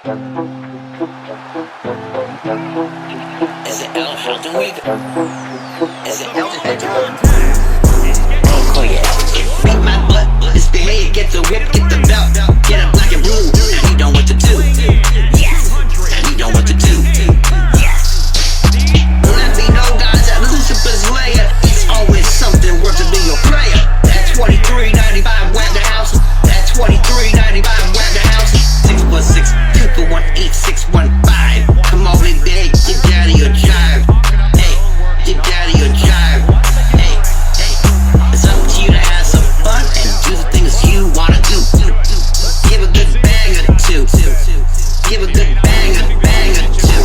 Is it El Hilton Week? Is it El Hilton? Oh yeah. Beat my butt, misbehave, get the whip, get the belt, get up like a rule. Now he know what to do. Yes. Now he know what to do. Yes. Let me know, guys, at Lucifer's layer, it's always something worth to be your player. That 23.95 whack the house. That 23.95 whack the house. 6 for 6, 2 for 1, 8, 6, 1, 5. Come on, big big, get out of your jive. Hey, get out of your jive. Hey, hey, it's up to you to have some fun and do the things you wanna do. Give a good bang or two. Give a good bang or two.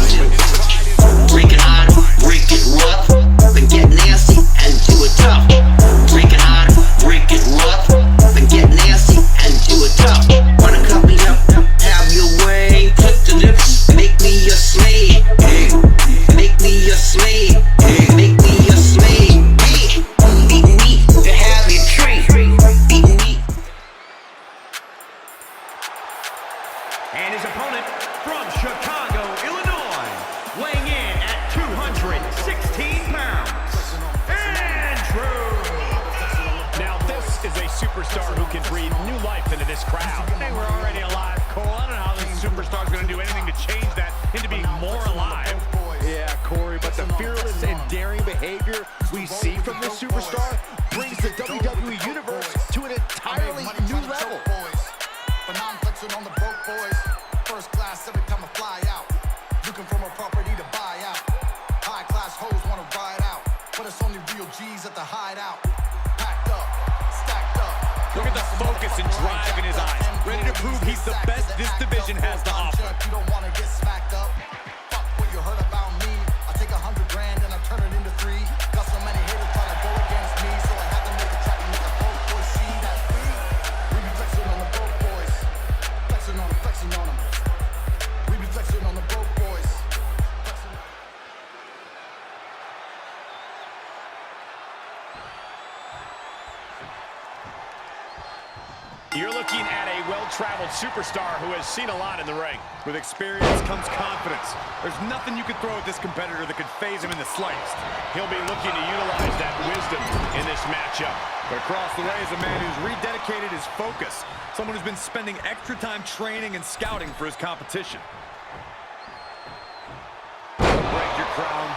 Break it hard, break it rough, then get nasty and do it tough. Break it hard, break it rough, then get nasty and do it tough. Wanna cut me up, have your way, put the lips, make me your slave, hey. Make me your slave, hey. Make me your slave, hey. Beat me to have your treat, beat me. And his opponent from Chicago, Illinois, weighing in at 216 pounds, Andrew! Now this is a superstar who can breathe new life into this crowd. They were already alive, Cole. I don't know how this superstar's going to do anything to change that into being more alive. Yeah, Corey, but the fearless and daring behavior we see from this superstar brings the WWE Universe to an entirely new level. But now I'm flexing on the broke boys. First class every time I fly out. Looking for more property to buy out. High class hoes wanna ride out. But it's only real G's at the hideout. Packed up, stacked up. Look at the focus and drive in his eyes. Ready to prove he's the best this division has to offer. You don't wanna get smacked up. Fuck what you heard about me. I take 100 grand and I turn it into 3. Got so many haters trying to go against me, so I had to make a track and make a broke boy see that we be flexing on the broke boys. Flexing on them, flexing on them. We be flexing on the broke boys. Flexing. You're looking at a well-traveled superstar who has seen a lot in the ring. With experience comes confidence. There's nothing you can throw at this competitor that could phase him in the slightest. He'll be looking to utilize that wisdom in this matchup. But across the way is a man who's rededicated his focus. Someone who's been spending extra time training and scouting for his competition. Break your crown.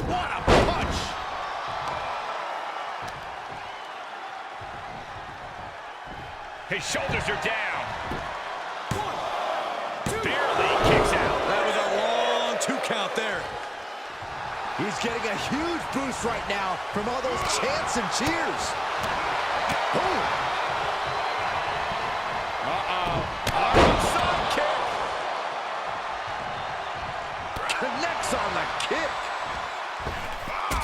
What a punch! His shoulders are down. Barely kicks out. That was a long 2 count there. He's getting a huge boost right now from all those chants and cheers. Boom. Arkansas kick. Connects on the kick.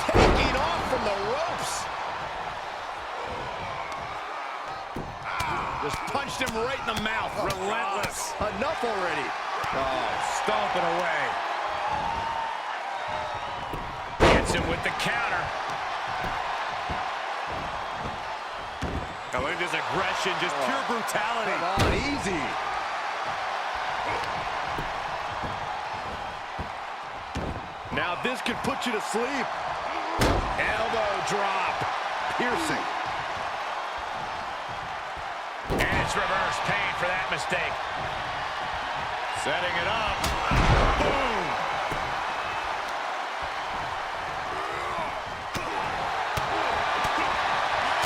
Taking off from the ropes. Just punched him right in the mouth. Relentless. Enough already. Oh, stomping away. Gets him with the counter. Oh, look at this aggression, just pure brutality. Come on, easy. Now this could put you to sleep. Elbow drop. Piercing. And it's reverse pain for that mistake. Setting it up. Boom.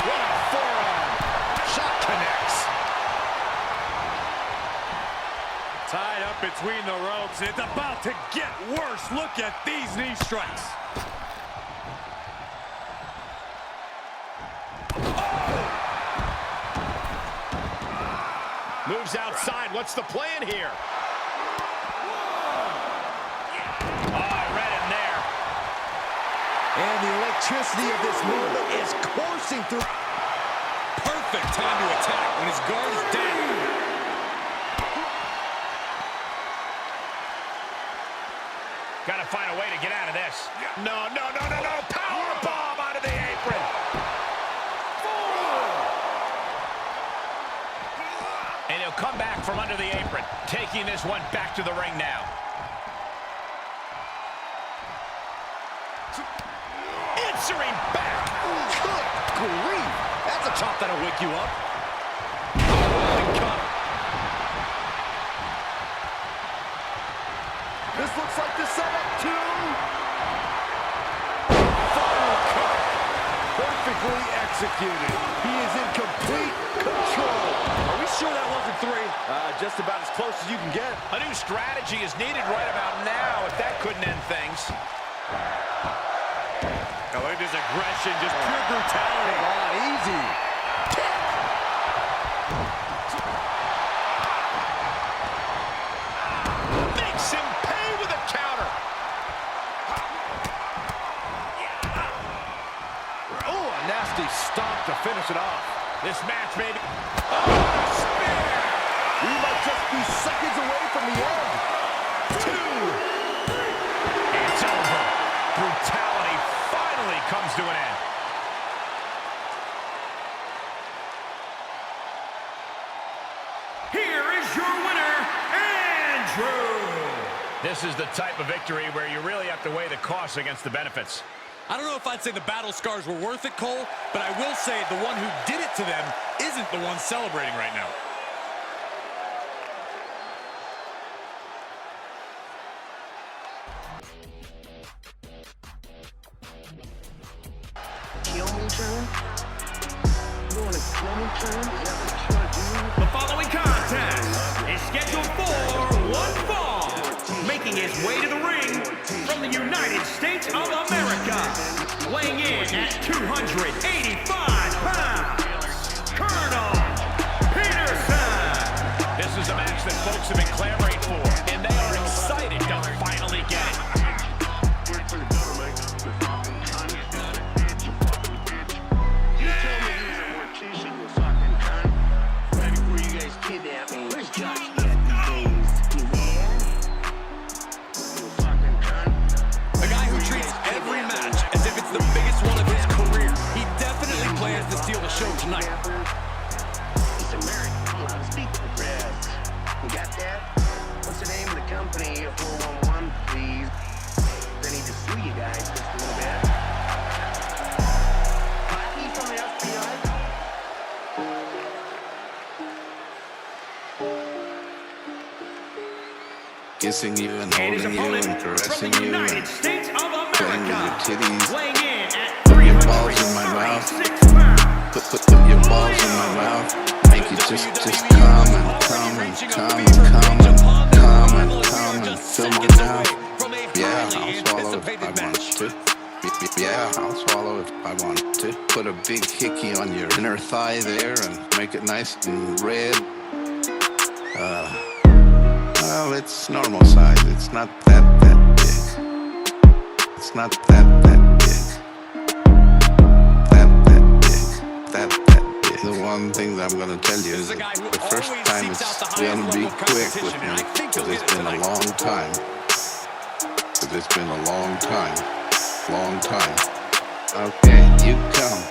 What a forearm. Shot connects. Tied up between the ropes. It's about to get worse. Look at these knee strikes. Moves outside. What's the plan here? Oh, read him there. And the electricity of this movement is coursing through. Perfect time to attack when his guard is down. Got to find a way to get out of this. No. Power bomb out of the apron. this one back to the ring now. Answering back. Good grief. That's a chop that'll wake you up. This looks like the setup to final cut. Perfectly executed. He is in complete control. Are we sure that wasn't 3? Just about as close as you can get. A new strategy is needed right about now if that couldn't end things. Now look at this aggression, just pure brutality. Come on, easy. Makes him pay with a counter. Oh, a nasty stomp to finish it off. This match, baby. Oh, spear. We might just be seconds away from the end. 2. It's over. Brutality finally comes to an end. Here is your winner, Andrew. This is the type of victory where you really have to weigh the costs against the benefits. I don't know if I'd say the battle scars were worth it, Cole, but I will say the one who did it to them isn't the one celebrating right now. The following contest is scheduled for one fall. Making his way to the ring from the United States of America. Weighing in at 285 pounds, Colonel Peterson. This is a match that folks have been clamoring for, and they are excited to finally get it. Show tonight. It's American. Speak to the press. You got that? What's the name of the company? 411, please. I need to sue you guys just a little bit. Hockey from the FBI. Kissing you and holding you and caressing you and United States of playing with your America. titties. Weighing in at Put your balls in my mouth. 326 pounds. Put your balls in my mouth. Make you just come and come and come and come and come and come and fill me now. Yeah, I'll swallow if I want to. Yeah, I'll swallow if I want to. Put a big hickey on your inner thigh there and make it nice and red. Well, it's normal size. It's not that big. It's not that big. That big. The one thing that I'm gonna tell you is that the first time it's gonna be quick with me, because it's been a long time. Because it's been a long time. Long time. Okay, you come.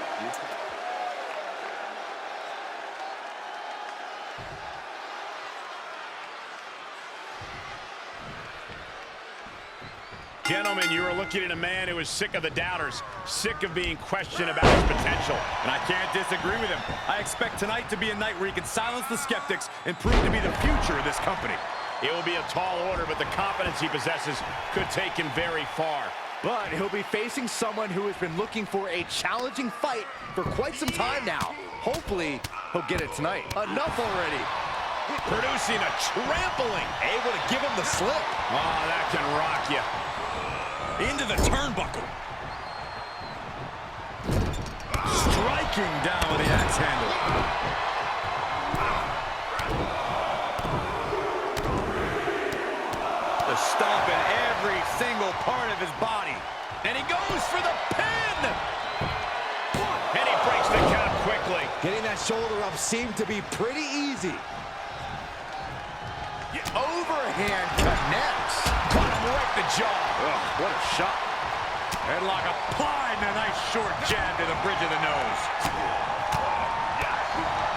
Gentlemen, you are looking at a man who is sick of the doubters, sick of being questioned about his potential. And I can't disagree with him. I expect tonight to be a night where he can silence the skeptics and prove to be the future of this company. It will be a tall order, but the confidence he possesses could take him very far. But he'll be facing someone who has been looking for a challenging fight for quite some time now. Hopefully, he'll get it tonight. Enough already. Producing a trampling. Able to give him the slip. Oh, that can rock you. Into the turnbuckle. Striking down with the axe handle. The stomp in every single part of his body. And he goes for the pin. And he breaks the count quickly. Getting that shoulder up seemed to be pretty easy. Overhand connects. Caught him right in the jaw. Oh, what a shot. Headlock applied and a nice short jab to the bridge of the nose.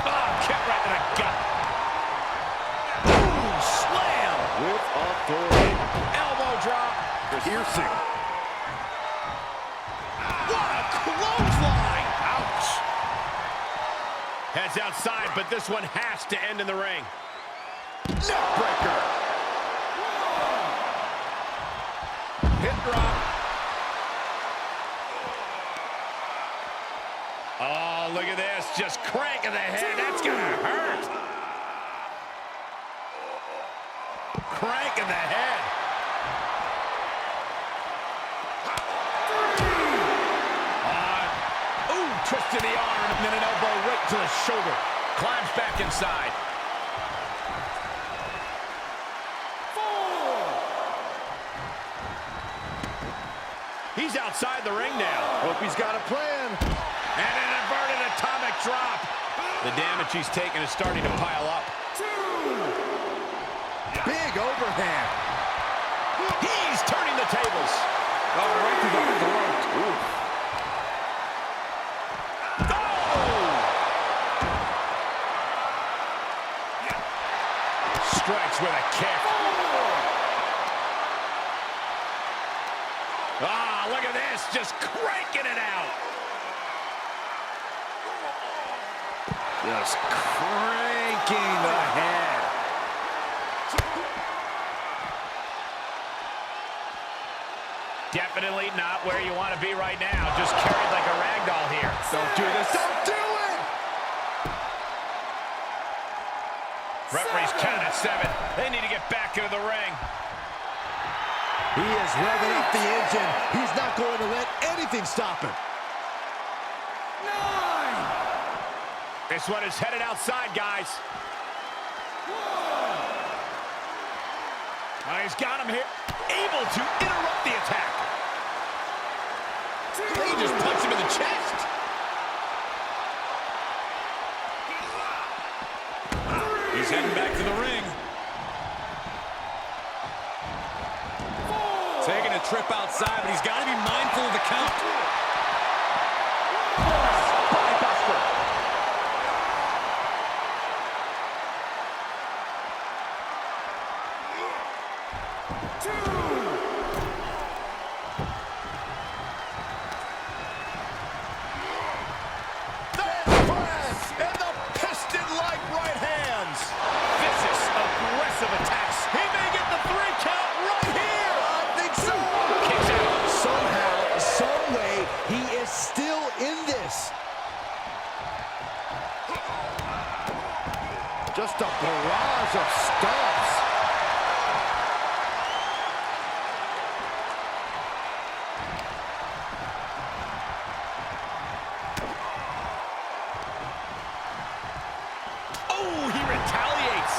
Oh, kick right to the gut. Boom, slam. authority. Elbow drop. Piercing. What a clothesline! Ouch! Heads outside, but this one has to end in the ring. Neckbreaker. Hip drop. Oh, look at this. Just cranking the head. That's going to hurt. Cranking the head. Twisting the arm and then an elbow right to the shoulder. Climbs back inside. 4. He's outside the ring now. Hope he's got a plan. And an inverted atomic drop. The damage he's taken is starting to pile up. 2. Big overhand. He's turning the tables. Oh, right to the throat. Ooh. Strikes with a kick. Ah, look at this, just cranking it out. Just cranking the head. Definitely not where you want to be right now. Just carried like a rag doll here. Don't do this. Don't do it! Referee's count at 7. They need to get back into the ring. He is revving up the engine. He's not going to let anything stop him. 9. This one is headed outside, guys. 1. He's got him here. Able to interrupt the attack. 2. He just punched him in the chest. He's heading back to the ring. 4. Taking a trip outside, but he's got to be mindful of the count. Spinebuster. 2. Press and the piston-like right hands. Vicious, aggressive attacks. He may get the 3 count right here. I think so. Kicks out. Somehow, some way, he is still in this. Just a barrage of stomps. Oh, he retaliates.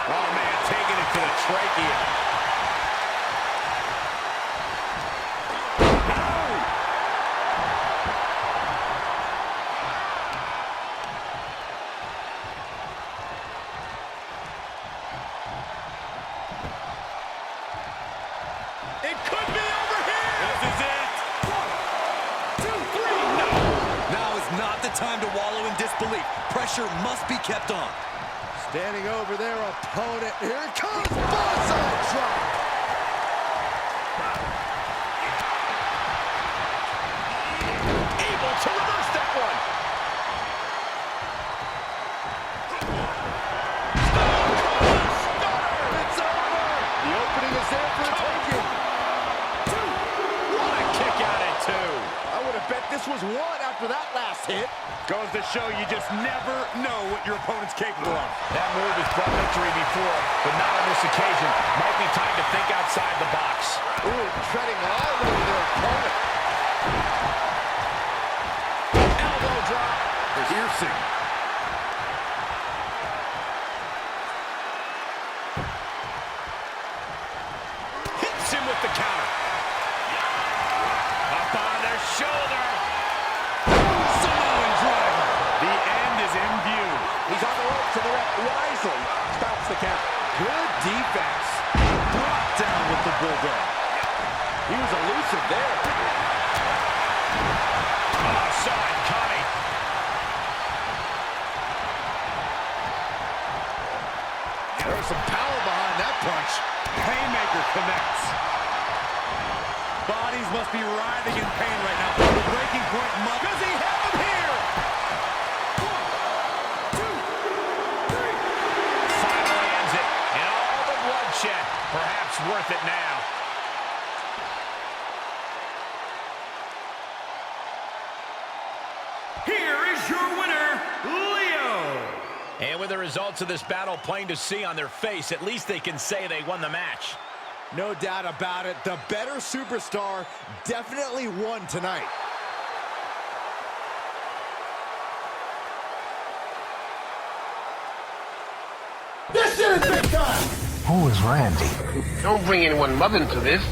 Oh, man, taking it to the trachea. It could be over here. This is it. 1, 2, 3. No. Now is not the time to wallow in disbelief. Pressure must be kept on. Standing over their opponent. Here it comes. Bonsai drop. Able to reverse that one. It's over. The opening is there for the taking. 2. What a kick out at 2. I would have bet this was 1 after that last hit. Goes to show you just never know what your opponent's capable of. That move has brought victory before, but not on this occasion. Might be time to think outside the box. Ooh, treading all over their opponent. Elbow drop. Piercing. Hits him with the counter. Up on their shoulder. Samoan driver. The end is in view. He's on the ropes and the ref wisely stops the count. Good defense. Brought down with the bulldog. He was elusive there. Oh, saw it coming. There's some power behind that punch. Pain Haymaker connects. Bodies must be writhing in pain right now. The breaking point must... Does he have him here? 1, 2, 3. Finally ends it. And all the bloodshed. Perhaps worth it now. Here is your winner, Leo. And with the results of this battle plain to see on their face, at least they can say they won the match. No doubt about it. The better superstar definitely won tonight. This shit is big time! Who is Randy? Don't bring anyone mother into this.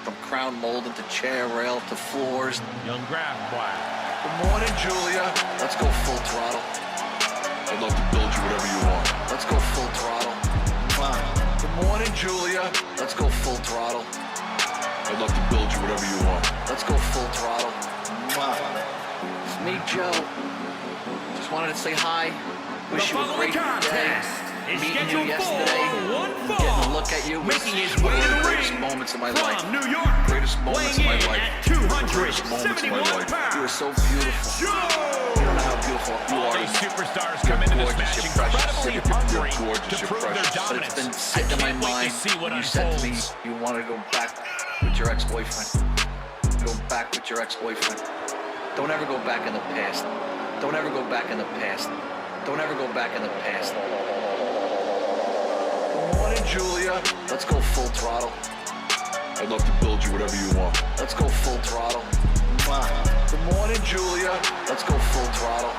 From crown molding to chair rail to floors. Young Graf Black. Good morning, Julia. Let's go full throttle. I'd love to build you whatever you want. Let's go full throttle. Good morning, Julia. Let's go full throttle. I'd love to build you whatever you want. Let's go full throttle. It's me, Joe. Just wanted to say hi. Wish you a great day. Meeting you yesterday. Getting a look at you. Making his way to the greatest ring moments of my life. from New York. Greatest moments of my life. At Greatest moments of my 271 life. pounds. You are so beautiful. You don't know how beautiful you All are. these superstars come into this match incredibly hungry to prove their But dominance. it's been I sitting in my can't wait to mind. see what You said to me unfolds. you want to go back with your ex-boyfriend. Go back with your ex-boyfriend. Don't ever go back in the past. Don't ever go back in the past. Don't ever go back in the past. Good morning, Julia. Let's go full throttle. I'd love to build you whatever you want. Let's go full throttle. Good morning, Julia. Let's go full throttle.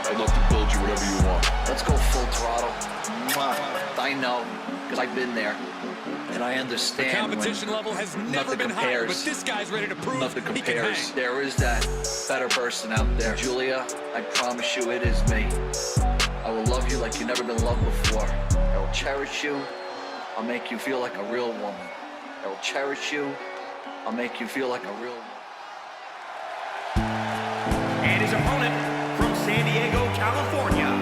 I'd love to build you whatever you want. Let's go full throttle. I know, because I've been there. And I understand. The competition level has never been higher, but this guy's ready to prove nothing he can compares. hang. There is that better person out there. Julia, I promise you it is me. I will love you like you've never been loved before. I will cherish you. I'll make you feel like a real woman. I will cherish you. I'll make you feel like a real woman. And his opponent from San Diego, California,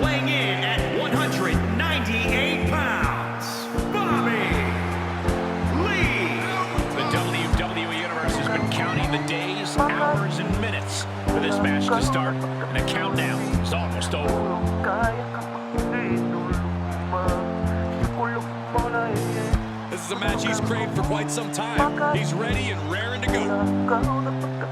weighing in at 198 pounds, Bobby Lee. The WWE Universe has been counting the days, hours, and minutes for this match to start, and the countdown is almost over. This is a match he's craved for quite some time. He's ready and raring to go.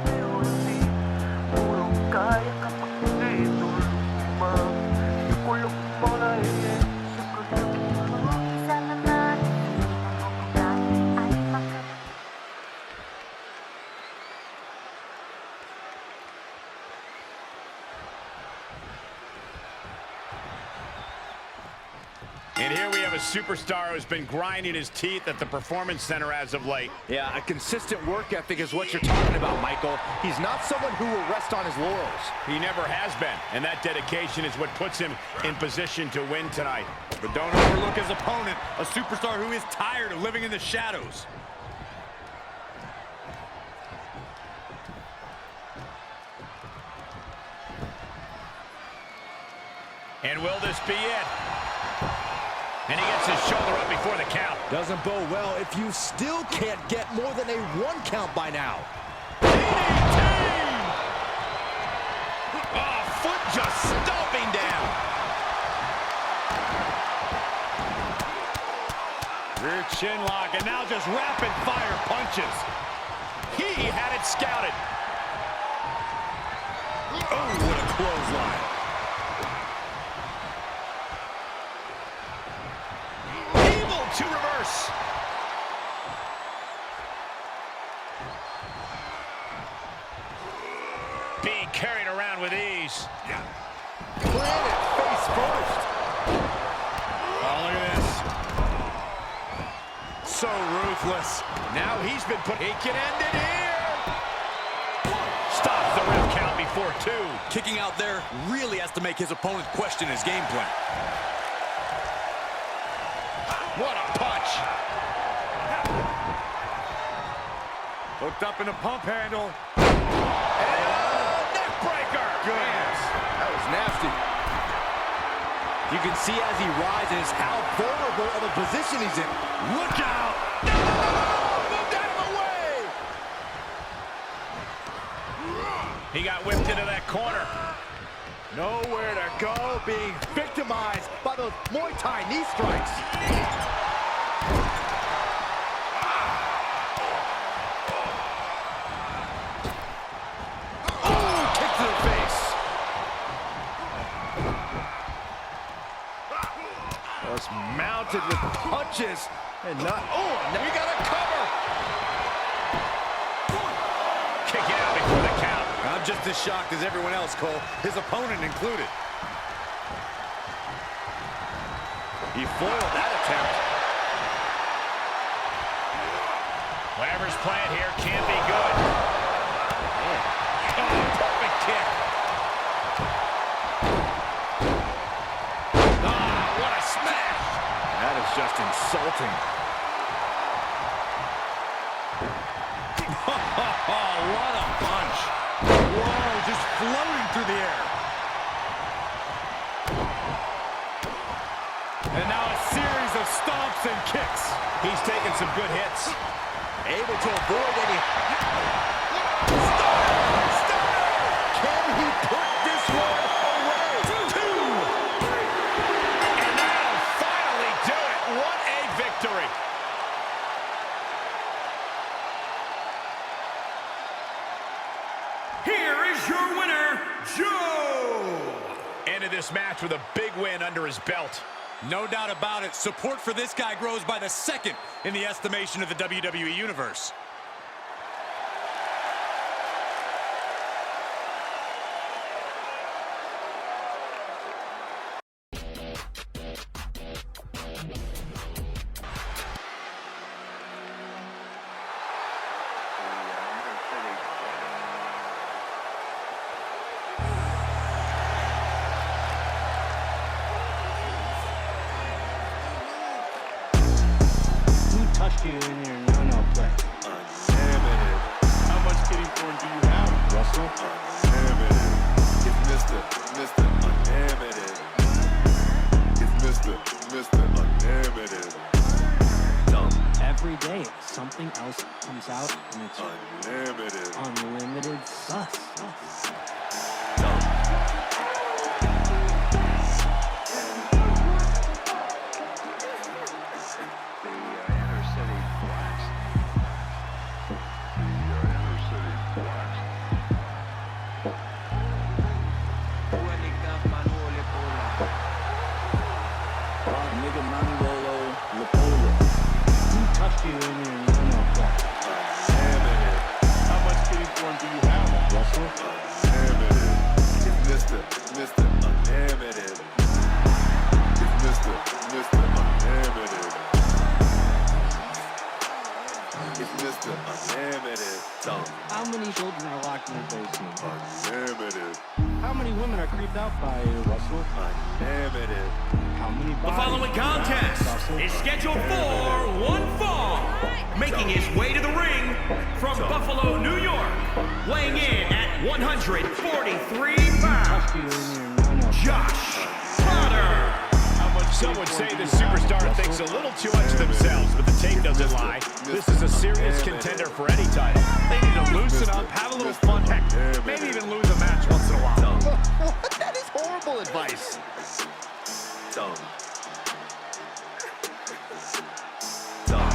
And here we have a superstar who's been grinding his teeth at the Performance Center as of late. Yeah, a consistent work ethic is what you're talking about, Michael. He's not someone who will rest on his laurels. He never has been, and that dedication is what puts him in position to win tonight. But don't overlook his opponent, a superstar who is tired of living in the shadows. And will this be it? And he gets his shoulder up before the count. Doesn't bode well if you still can't get more than a 1 count by now. Oh, foot just stomping down. Rear chin lock, and now just rapid fire punches. He had it scouted. Oh, what a clothesline. To reverse. Being carried around with ease. Planet face first. Oh, look at this. So ruthless. Now he's been put. He can end it here. Stops the ref count before 2. Kicking out there really has to make his opponent question his game plan. What a punch. Hooked up in a pump handle. Neck breaker. Goodness, that was nasty. You can see as he rises how vulnerable of a position he's in. Look out! No! Moved out of the way! He got whipped into that corner. Nowhere to go, being victimized by those Muay Thai knee strikes. Oh, kick to the face. Was mounted with punches and not. Oh, now we got a cover. Kick it out before the count. I'm just as shocked as everyone else, Cole, his opponent included. He foiled that attempt. Whatever's planned here can't be good. Oh, perfect kick. Ah, what a smash. That is just insulting. What a punch. Whoa, just floating through the air. And now a series of stomps and kicks. He's taking some good hits. Able to avoid any. Stop! Can he put this one away? 2, 3. And that'll finally do it. What a victory. Here is your winner, Joe! Ended this match with a big win under his belt. No doubt about it. Support for this guy grows by the second in the estimation of the WWE Universe. Touched you in your no-no play. Unlimited. How much kitty porn do you have, Russell? Unlimited. It's Mr. Unlimited. It's Mr. Unlimited. Dumb. Every day, something else comes out, and it's Unlimited. unlimited sus. Dumb. Who touched you in your no-no play? Unlimited. How much kitty porn do you have, Russell? Unlimited. It's Mr. Unlimited. It's Mr. Unlimited. It's Mr. Unlimited. Dumb. How many children are locked in your basement? Unlimited. How many women are creeped out by you, Russell? Unlimited. How many The bodies? following contest is scheduled for one fall. Making his way to the ring from Buffalo, New York, weighing in at 143 pounds, Touched you in your no-no play. Josh Potter. Some would say this superstar thinks a little too much of themselves, but the tape doesn't lie. This is a serious contender for any title. They need to loosen up, have a little fun, heck, maybe even lose a match once in a while. That is horrible advice. Dumb. Dumb.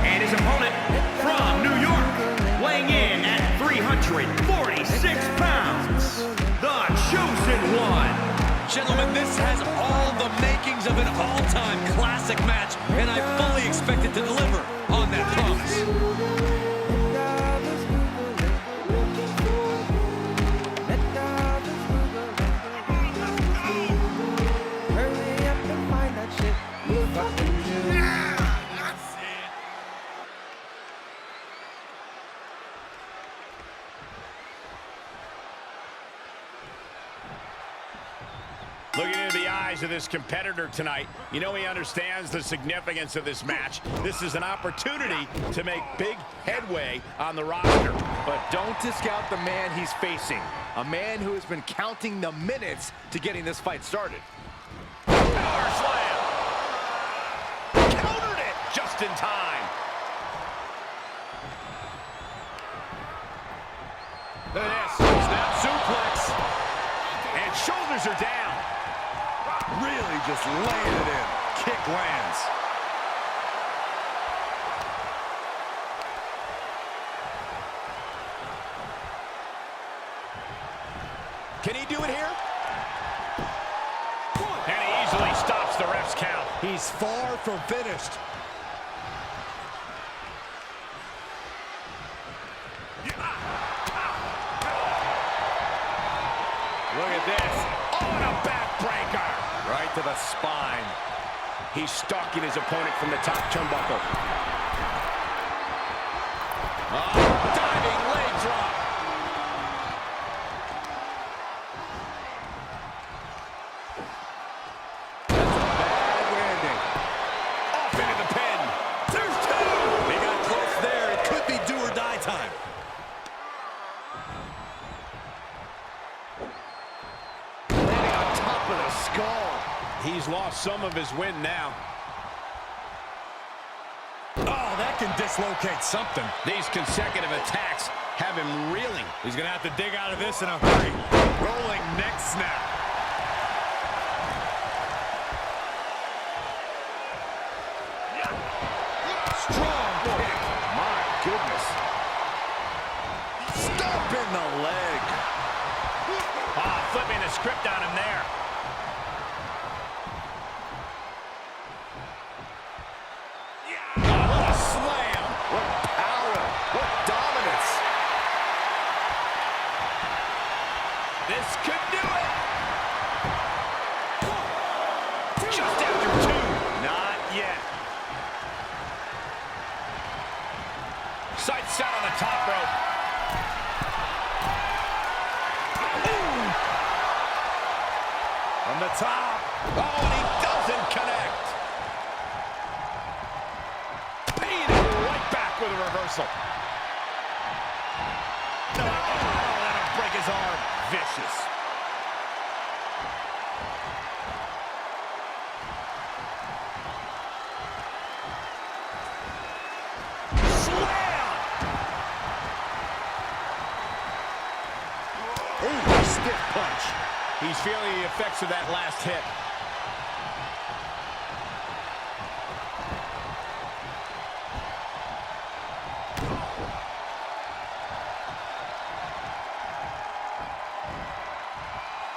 And his opponent from New York, weighing in at 346 pounds, the Chosen One. Gentlemen, this has all the makings of an all-time classic match, and I fully expect it to deliver on that promise. Looking into the eyes of of this competitor tonight. You know he understands the significance of this match. This is an opportunity to make big headway on the roster. But don't discount the man he's facing. A man who has been counting the minutes to getting this fight started. Power slam! Countered it just in time. Look at this. Snap suplex. And shoulders are down. Really just laying it in. Kick lands. Can he do it here? And he easily stops the ref's count. He's far from finished. Look at this. Oh, and a backbreaker. Right to the spine. He's stalking his opponent from the top turnbuckle. Oh, diving leg drop. That's a bad landing. Off into the pin. There's two. They got close there. It could be do or die time. Landing on top of the skull. He's lost some of his wind now. Oh, that can dislocate something. These consecutive attacks have him reeling. He's going to have to dig out of this in a hurry. Rolling neck snap. Strong kick. My goodness. Stomp in the leg. Ah, flipping the script on him there. What a slam. What power. What dominance. This could do it. Just after two. Not yet. Sights set on the top rope. Ooh. From the top. Oh, and he doesn't connect. Paying it right back with a reversal. Oh, that'll break his arm. Vicious. Slam! Ooh, stiff punch. He's feeling the effects of that last hit.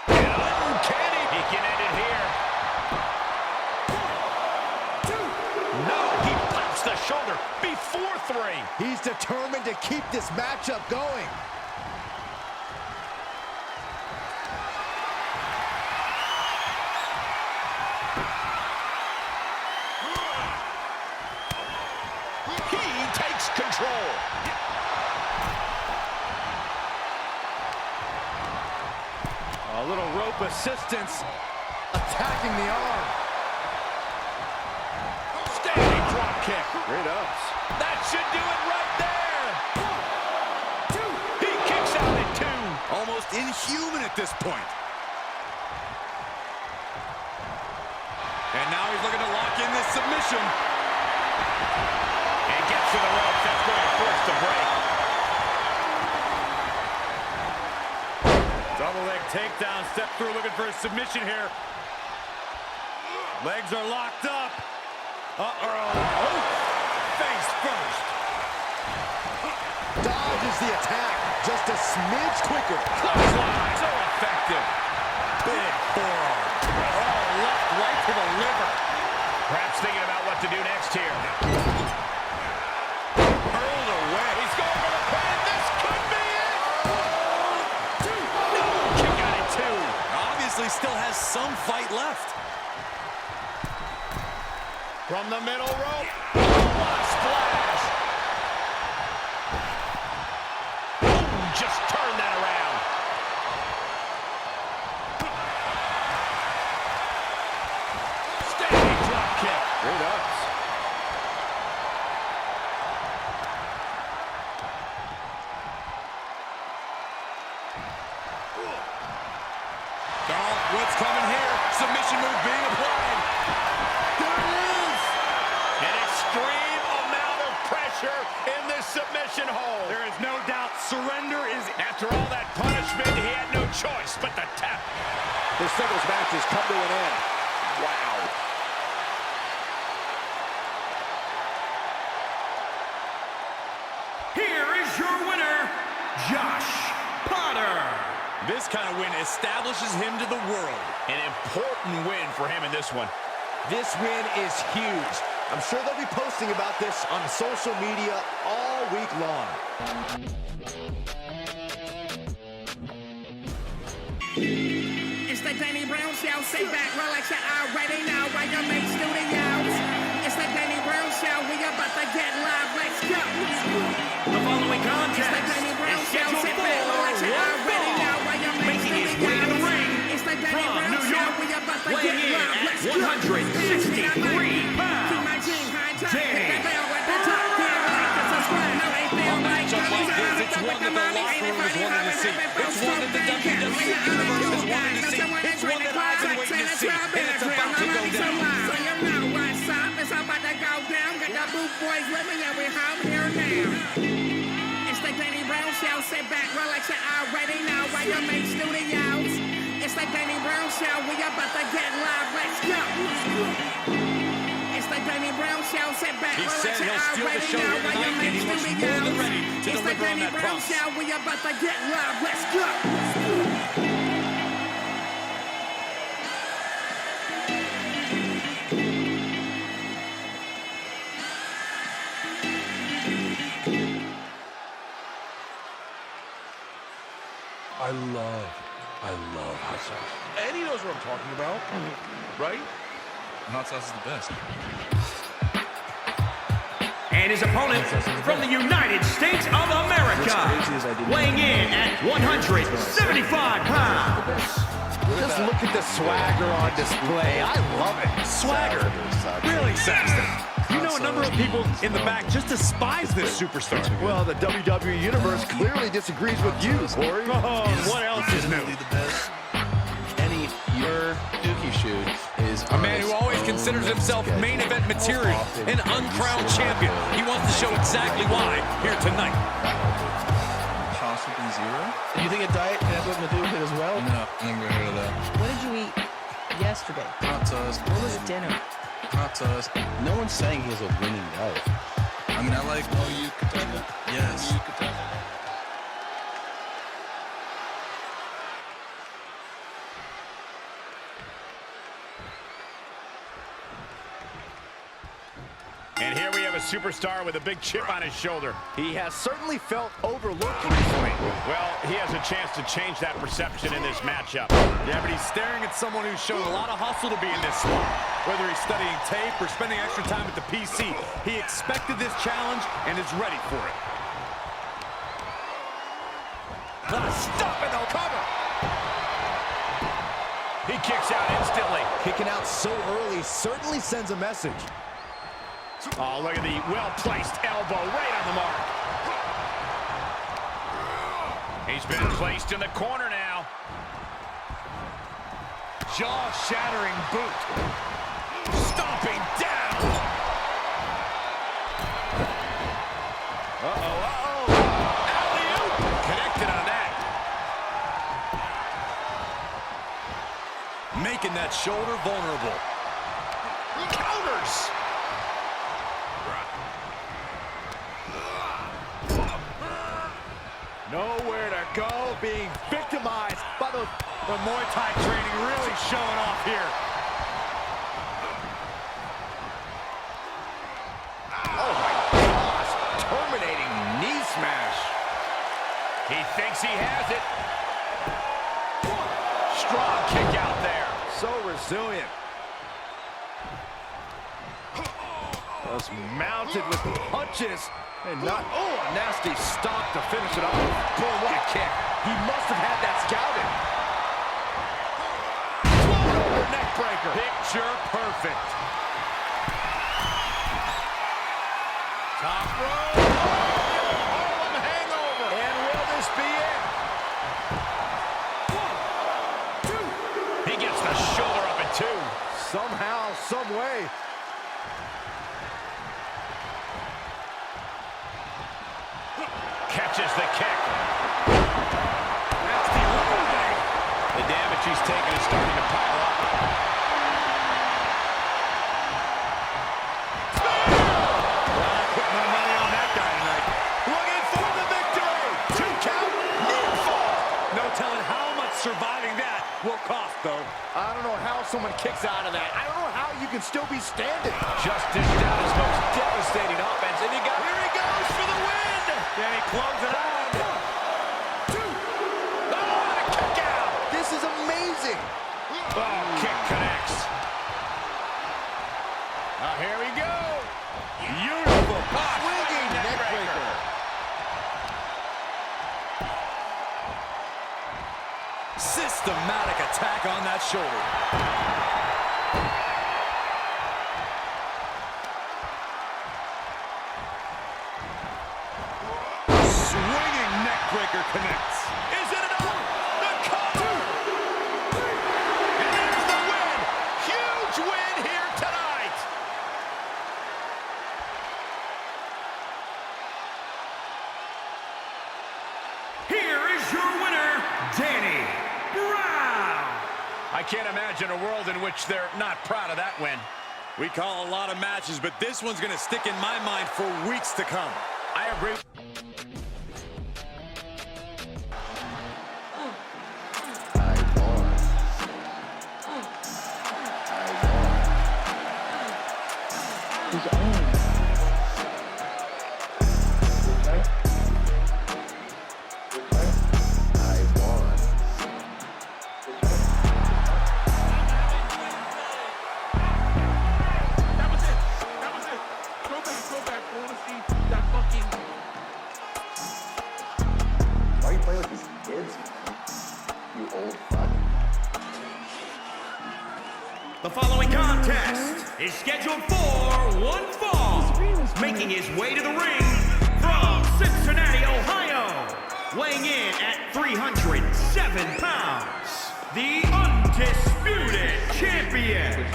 Uncanny. He can end it here. No, he pops the shoulder before three. He's determined to keep this matchup going. He takes control. A little rope assistance. Attacking the arm. Standing drop kick. Great ups. That should do it right there. He kicks out at two. Almost inhuman at this point. And now he's looking to lock in this submission. And gets to the ropes. That's going to force the break. Double leg takedown. Step through looking for a submission here. Legs are locked up. Uh-oh. Face first. Dodges the attack. Just a smidge quicker. Clothesline. So effective. Big forearm. Oh, left right to the liver. Perhaps thinking about what to do next here. Hurled away. He's going for the pin. This could be it. No, kick out at two. Obviously still has some fight left. From the middle rope. What a splash. Boom, just turn that around. Oh, what's coming here? Submission move being applied. There it is! An extreme amount of pressure in this submission hold. There is no doubt surrender is... After all that punishment, he had no choice but to tap. This singles match has come to an end. Wow. Here is your winner, Josh Potter. This kind of win establishes him to the world. An important win for him in this one. This win is huge. I'm sure they'll be posting about this on social media all week long. It's the Danny Brown Show. Sit back, relax, you already know. YMH Studios. It's the Danny Brown Show. We about to get live. Let's go. The following contest It's the Danny Brown is Show. scheduled Sit for back, relax, you one already know. fall. YMH Making his way to the ring It's the Danny from Brown New Show. York, We about to weighing get in live. at Let's go. 163 pounds. Keep my chin high tight. Danny Hit the bell at the top. Can't like to subscribe. No, they feel A like matchup like this, it's one that the locker room is wanting to see. It's one that the WWE Universe is wanting to see. It's one that I've been waiting to see. And it's about to go down. So you know what's up. It's about to go down. Got the boot boys with me and we're home here now. It's the Danny Brown Show. Sit back, relax, you already know. YMH Studios. It's the Danny Brown Show. We about to get live. Let's go. It's the Danny Brown Show. Sit back, He relax, said you he'll steal the already show know. here tonight, and he looks more than ready to It's the deliver on Danny that Brown promise. Show. We about to get live. Let's go. I love hot sauce. Eddie knows what I'm talking about, right? Hot sauce is the best. And his opponent from the United States of America, weighing in at 175 pounds. Just look at the swagger on display. I love it. Swagger? Really, Saxton? You know a number of people in the back just despise this superstar. Well, the WWE Universe clearly disagrees with you, Corey. Oh, what else is new? Enny, your dookie shoot is A man who always considers himself main event material, an uncrowned champion. He wants to show exactly why here tonight. possibly zero. Do you think a diet has something to do with it as well? No, I never heard of that. What did you eat yesterday? Hot sauce. What was dinner? Hot sauce. No one's saying he has a winning diet. I mean, I like. Oh, you could tell me. Yes. You could tell me. And here we have a superstar with a big chip on his shoulder. He has certainly felt overlooked recently. Well, he has a chance to change that perception in this matchup. Yeah, but he's staring at someone who's shown a lot of hustle to be in this slot. Whether he's studying tape or spending extra time at the PC, he expected this challenge and is ready for it. Stop it, they'll cover. He kicks out instantly. Kicking out so early certainly sends a message. Oh, look at the well-placed elbow right on the mark. He's been placed in the corner now. Jaw-shattering boot. Stomping down. Uh-oh. Alley-oop. Connected on that. Making that shoulder vulnerable. Counters. Nowhere to go, being victimized by the Muay Thai training really showing off here. Oh my gosh, terminating knee smash. He thinks he has it. Strong kick out there. So resilient. Just mounted with punches. And not, a nasty stop to finish it off. Boy, what a kick. He must have had that scouted. Over neck breaker. Picture perfect. Top rope. Harlem hangover. And will this be it? somehow, some way. Catches the kick. That's the eliminating. The damage he's taken is starting to pile up. Put my money on that guy tonight. Looking for the victory. 2 count, near fall. No telling how much surviving that will cost, though. I don't know how someone kicks out of that. I don't know how you can still be standing. Just dished out his most devastating offense, and you got... Here he goes for the win. Then he closes it out. 1, 2. Oh, and a kick out. This is amazing. Oh, kick connects. Here we go. Beautiful. Swinging neckbreaker. Systematic attack on that shoulder. Swinging neckbreaker connects. Is it enough? The cover! And there's the win! Huge win here tonight! Here is your winner, Danny Brown. I can't imagine a world in which they're not proud of that win. We call a lot of matches, but this one's going to stick in my mind for weeks to come. I agree. Why you play with these kids? You old fuck. The following contest is scheduled for one fall. Making his way to the ring from Cincinnati, Ohio. Weighing in at 307 pounds. The undisputed champion.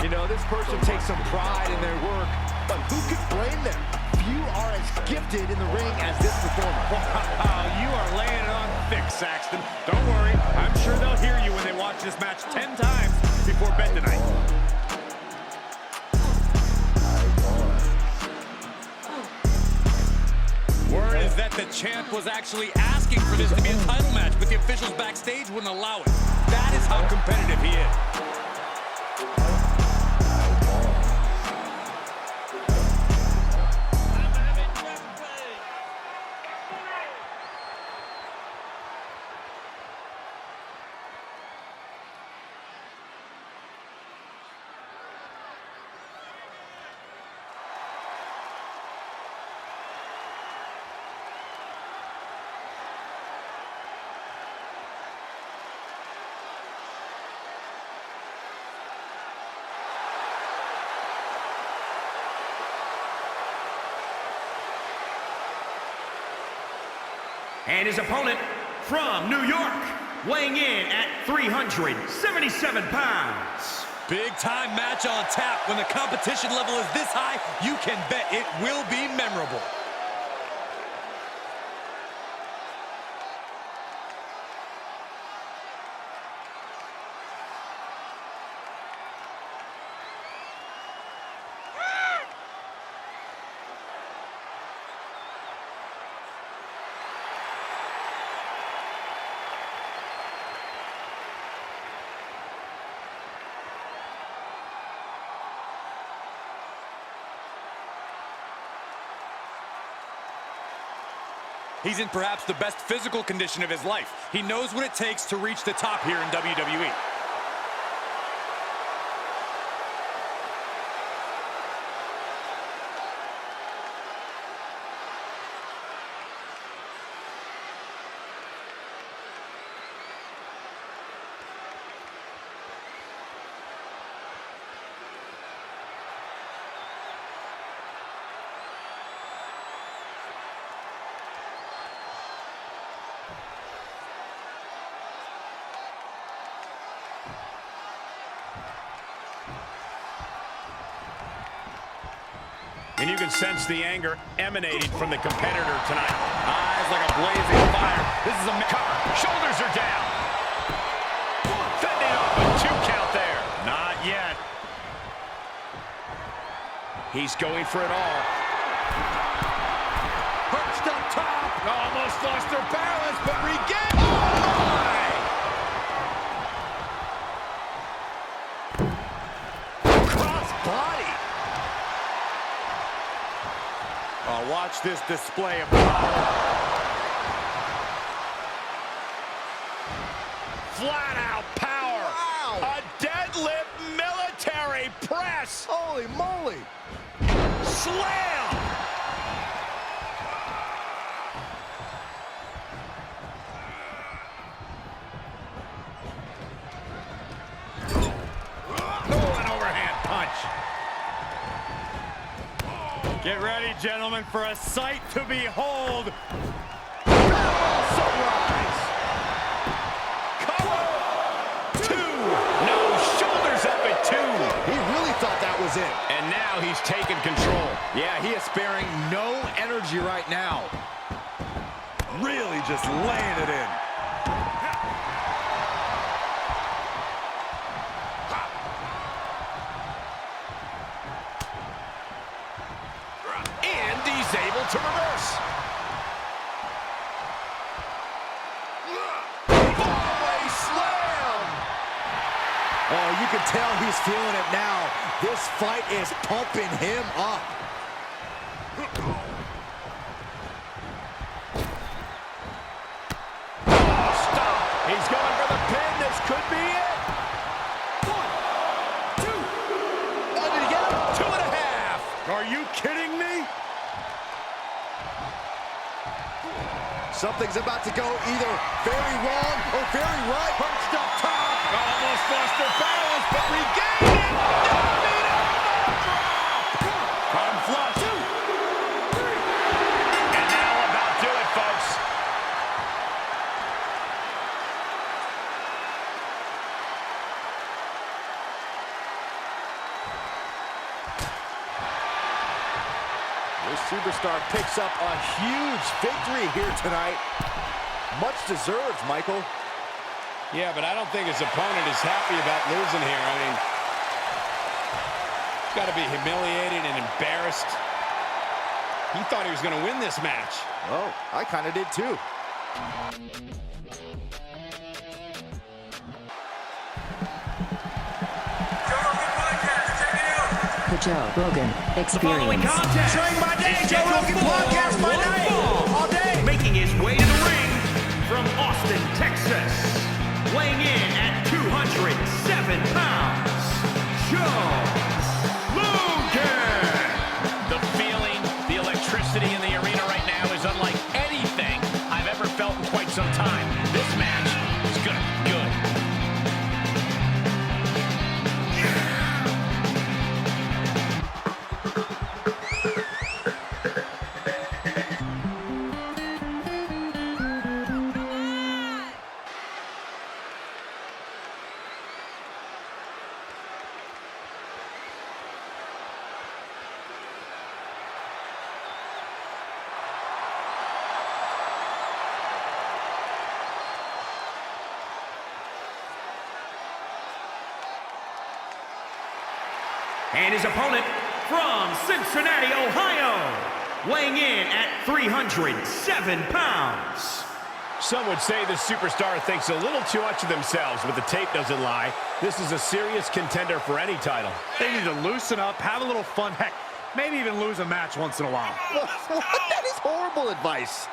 You know, this person takes some pride in their work, but who could blame them? Few are as gifted in the ring as this performer. Wow, you are laying it on thick, Saxton. Don't worry, I'm sure they'll hear you when they watch this match 10 times before bed tonight. Word is that the champ was actually asking for this to be a title match, but the officials backstage wouldn't allow it. That is how competitive he is. And his opponent from New York, weighing in at 377 pounds. Big time match on tap. When the competition level is this high, you can bet it will be memorable. He's in perhaps the best physical condition of his life. He knows what it takes to reach the top here in WWE. And you can sense the anger emanating from the competitor tonight. Eyes like a blazing fire. This is a cover. Shoulders are down. Fending off a 2 count there. Not yet. He's going for it all. Perched up top. Almost lost their balance, but regained. Oh, my! Cross body. Oh, watch this display of power. Flat out power. Wow. A deadlift military press. Holy moly. Slam. Oh, an overhand punch. Get ready, gentlemen, for a sight to behold. Sunrise. Cover. 2. No, shoulders up at 2. He really thought that was it. And now he's taking control. Yeah, he is sparing no energy right now. Really just laying it in. And he's able to reverse. Fallaway slam! Oh, you can tell he's feeling it now. This fight is pumping him up. Oh, stop. He's going for the pin. This could be it. 1, 2. Oh, did he get him? 2.5. Are you kidding me? Something's about to go either very wrong or very right. Perched up top. Almost lost their balance, but regained it. Diving elbow drop. Come flush. 2, 3. And that'll about do it, folks. This superstar picks up a huge victory here tonight. Much deserved, Michael. Yeah, but I don't think his opponent is happy about losing here. I mean, he's got to be humiliated and embarrassed. He thought he was going to win this match. Oh, I kind of did too. The Joe Rogan Experience. Train by day, Joe Rogan podcast by night, all day. Making his way to the ring from Austin, Texas, weighing in at 207 pounds, Joe Rogan. The feeling, the electricity in the arena right now is unlike anything I've ever felt in quite some time. This match is good. And his opponent from Cincinnati, Ohio, weighing in at 307 pounds. Some would say the superstar thinks a little too much of themselves, but the tape doesn't lie. This is a serious contender for any title. They need to loosen up, have a little fun. Heck, maybe even lose a match once in a while. What? That is horrible advice.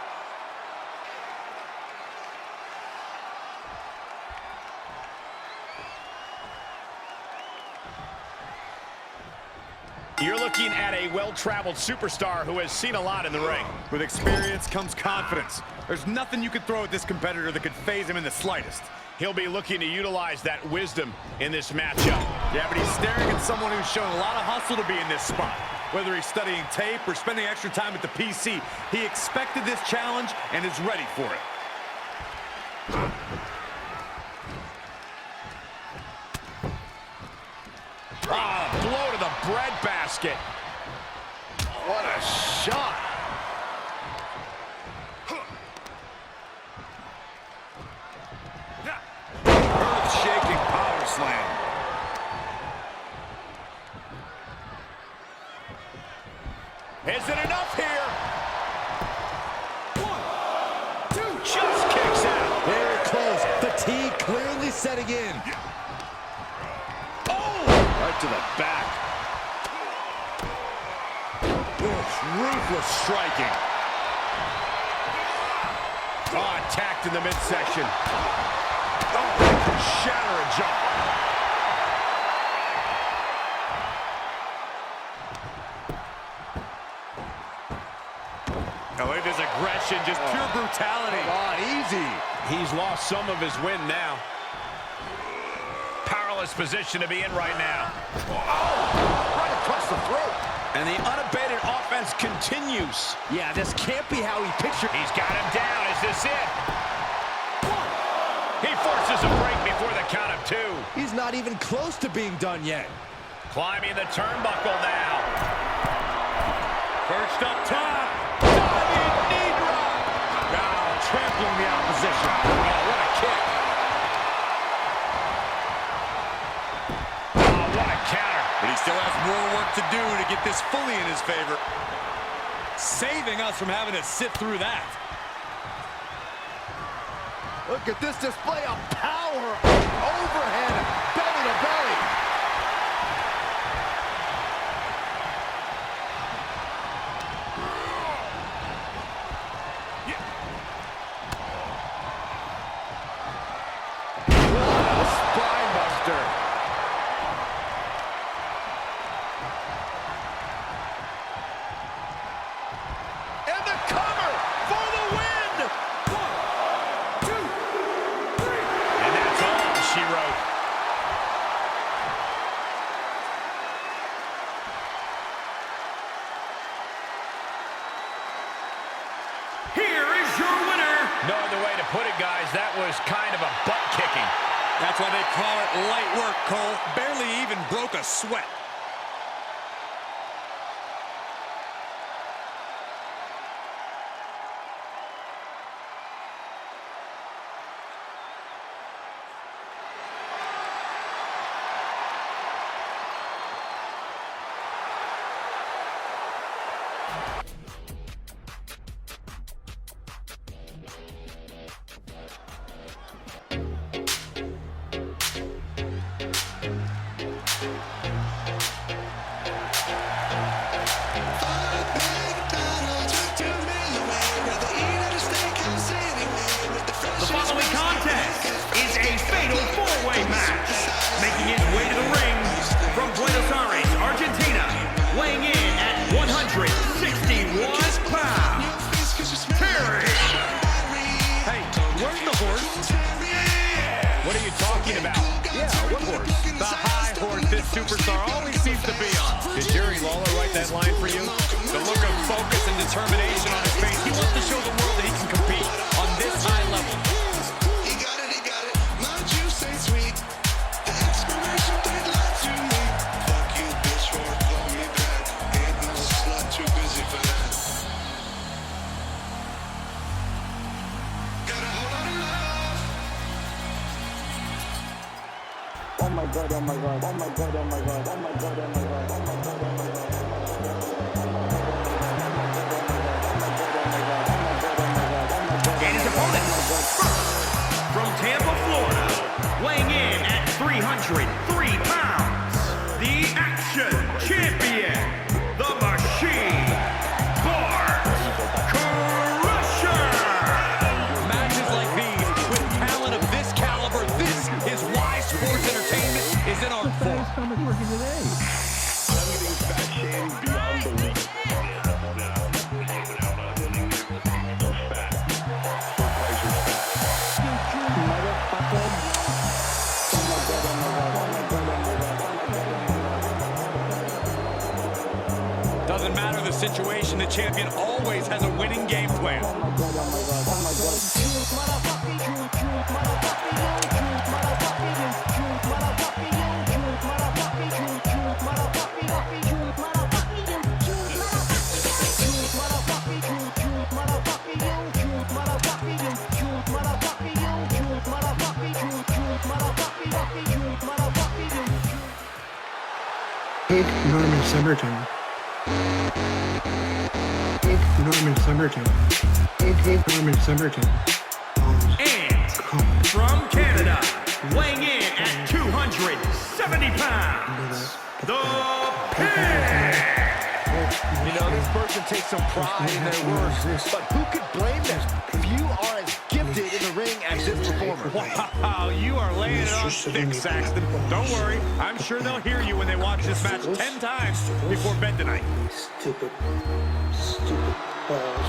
You're looking at a well-traveled superstar who has seen a lot in the ring. With experience comes confidence. There's nothing you could throw at this competitor that could faze him in the slightest. He'll be looking to utilize that wisdom in this matchup. Yeah, but he's staring at someone who's shown a lot of hustle to be in this spot. Whether he's studying tape or spending extra time at the PC, he expected this challenge and is ready for it. Ah, blow to the bread basket. What a shot. Earth-shaking power slam. Is it enough here? 1, 2, just kicks out. Very close. Fatigue clearly setting in. Oh! Right to the back. Ruthless striking. Oh, attacked in the midsection. Oh, shatter a jaw. Oh, look at his aggression, just pure brutality. Oh, easy. He's lost some of his wind now. Powerless position to be in right now. Oh, right across the throat. And the unabated offense continues. Yeah, this can't be how he pictured. He's got him down. Is this it? He forces a break before the count of 2. He's not even close to being done yet. Climbing the turnbuckle now. Perched up top. Diving knee drop. Now trampling the opposition. Oh, what a kick. Oh, what a counter. But he still has more work to do to get this fully in his favor. Saving us from having to sit through that. Look at this display of power. Overhead, belly to belly. Spine buster. And the cover for the win. 1, 2, 3. And that's all she wrote. Here is your winner. No other way to put it, guys. That was kind of a butt kicking. That's why they call it light work, Cole. Barely even broke a sweat. The following contest is a fatal 4-way match. Making his way to the ring from Buenos Aires, Argentina, weighing in at 161 pounds, Terry. Hey, where's the horse? What are you talking about? Yeah, what horse? The high horse this superstar always seems to be on. Did Jerry Lawler write that line for you? The look of focus and determination on his face. He wants to show the world that he can compete on this high level. He got it, my juice ain't sweet. The expiration date lied to me. Fuck you, bitch, or call me back. Ain't no slut too busy for that. Got a whole lot of love. Oh my god, oh my god, oh my god, oh my god, oh my god, oh my god, oh my god, oh my god. And his opponent, from Tampa, Florida, weighing in at 303 pounds, the Action Champion, the Machine, Bert, Kreischer. Matches like these, with talent of this caliber, this is why sports entertainment is an art form. How much working today? I'm getting fat shamed beyond belief. Doesn't matter the situation, the champion always has a winning game plan. Big Norman Summerton. Big Norman Summerton. Big Norman Summerton. And from Canada, weighing in at 270 pounds, the Pig! You know, this person takes some pride in their work, but who could blame them? Few are as gifted in the ring as this performer. Wow, you are laying it on thick, Saxton. Don't worry, I'm sure they'll hear you when they watch this match 10 times before bed tonight. Stupid balls.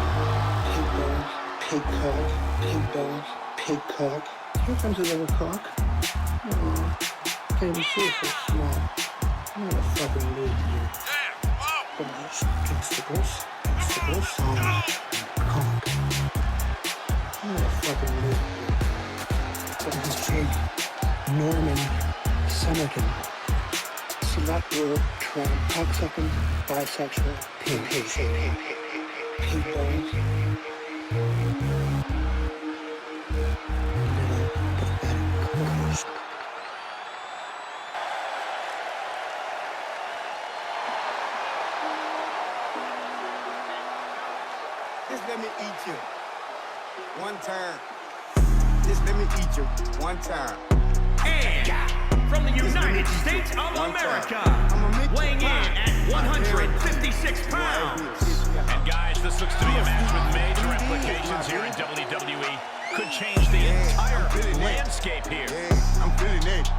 Pig cock. Pig balls. Pig cock. Here comes another cock. Oh, can't even see it so small. I'm gonna fucking leave you. Balls, testicles, cock. I'm gonna fucking leave you. But this big Norman Summerton. Slut rule, tramp, cocksucking, bisexual, pig balls. Little pathetic cockers. Just let me eat you. One time. Just let me eat you. One time. And from the United States of America, weighing in at 156 pounds. And guys, this looks to be a match with major implications here in WWE. Could change the entire landscape here. I'm feeling it.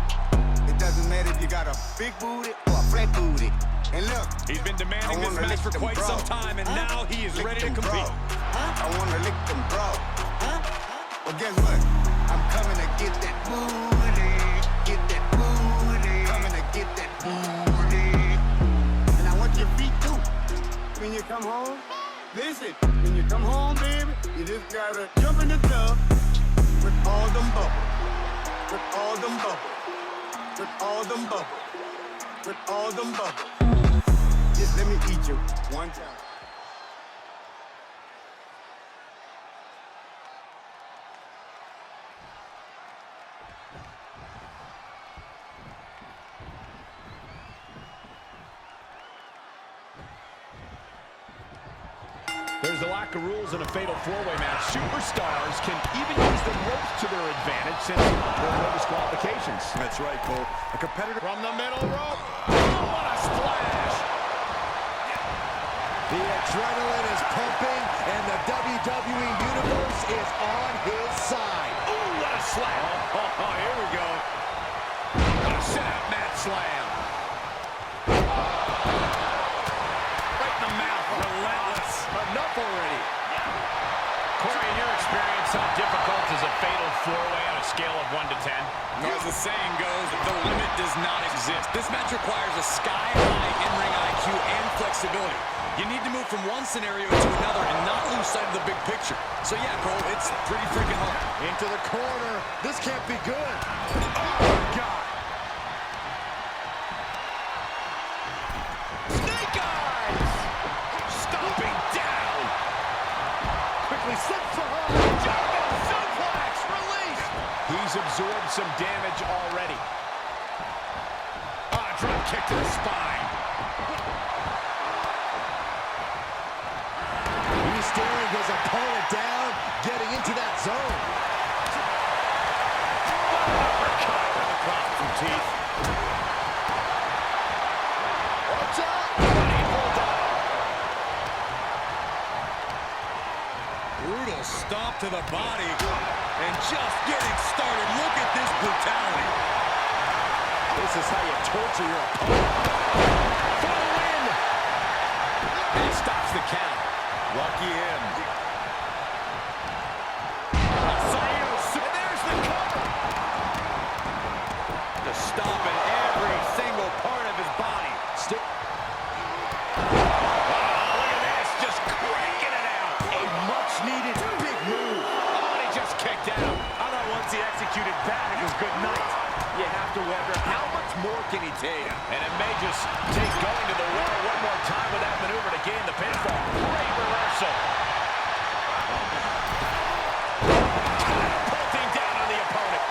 It doesn't matter if you got a big booty or a flat booty. And look, He's been demanding this match for quite some time, and now he is ready to compete. I wanna lick them bro. Well, guess what? I'm coming to get that booty. Get that booty. Coming to get that booty. And I want your feet too. When you come home, listen. When you come home, baby, you just gotta jump in the tub with all them bubbles. With all them bubbles. With all them bubbles. With all them bubbles. Just let me eat you one time. There's a lack of rules in a fatal four-way match. Superstars can even use the ropes to their advantage since there are no disqualifications. That's right, Cole. A competitor From the middle rope. Oh, what a splash! The adrenaline is pumping, and the WWE Universe is on his side. Ooh, what a slam! Oh, here we go. What a sit-out mat slam. Right in the mouth, relentless. Enough already. Corey, in your experience, how difficult is a fatal four-way on a scale of 1 to 10? As the saying goes, the limit does not exist. This match requires a sky-high in-ring IQ and flexibility. You need to move from one scenario to another and not lose sight of the big picture. So yeah, Cole, it's pretty freaking hard. Into the corner. This can't be good. Oh, my God. Snake eyes! Stomping down! Quickly slips the hole. German suplex! Release! He's absorbed some damage already. Drop kick to the spine. He's staring his opponent down, getting into that zone. Uppercut across some teeth. Watch out! Brutal stomp to the body. And just getting started. Look at this brutality. This is how you torture your opponent. For the win! And he stops the count. Lucky him. And there's the cover. The stomp in every single part of his body. Stick. Look at this, just cranking it out. A much-needed big move. Oh, and he just kicked out. I thought once he executed that, it was good night. You have to wonder, how much more can he take? And it may just take going to the wall one more time with that maneuver to gain the pinfall. Great reversal. Bolting down on the opponent.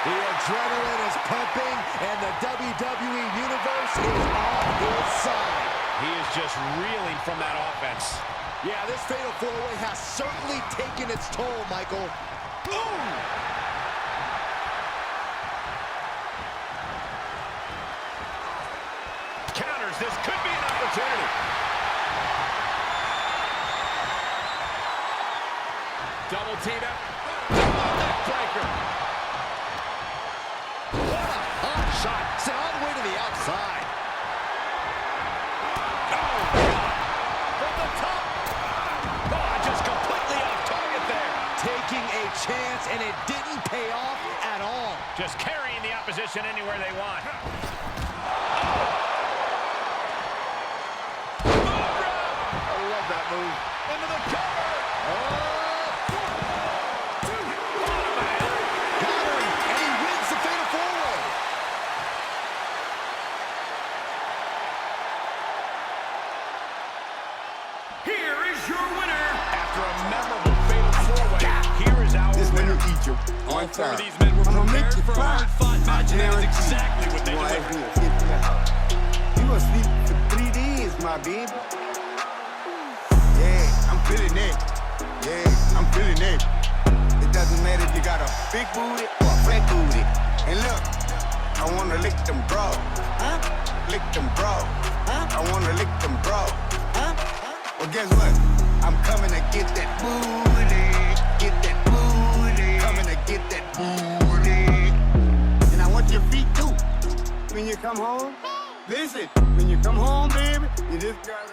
The adrenaline is pumping, and the WWE Universe is on his side. He is just reeling from that offense. Yeah, this fatal four-way has certainly taken its toll, Michael. Boom! Counters, this could be an opportunity. Double team up. Double neck breaker. What a hot shot. Sent all the way to the outside. Oh, God. From the top. Oh, just completely off target there. Taking a chance, and it didn't pay off at all. Just carrying the opposition anywhere they want. I love that move. Into the cover. Got him, and he wins the fatal four-way. Here is your winner. After a memorable fatal four-way, here is our winner. All four of these men were prepared for a hard-fought match, and that is exactly what they delivered. You gonna sleep for 3 days, my baby. Yeah, I'm feeling it. Yeah, I'm feeling it. It doesn't matter if you got a big booty or a flat booty. And look, I wanna lick them bros. Lick them bros. I wanna lick them bros. Well, guess what? I'm coming to get that booty. Get that booty. Coming to get that booty. And I want your feet too. When you come home, listen. When you come home, baby, you just gotta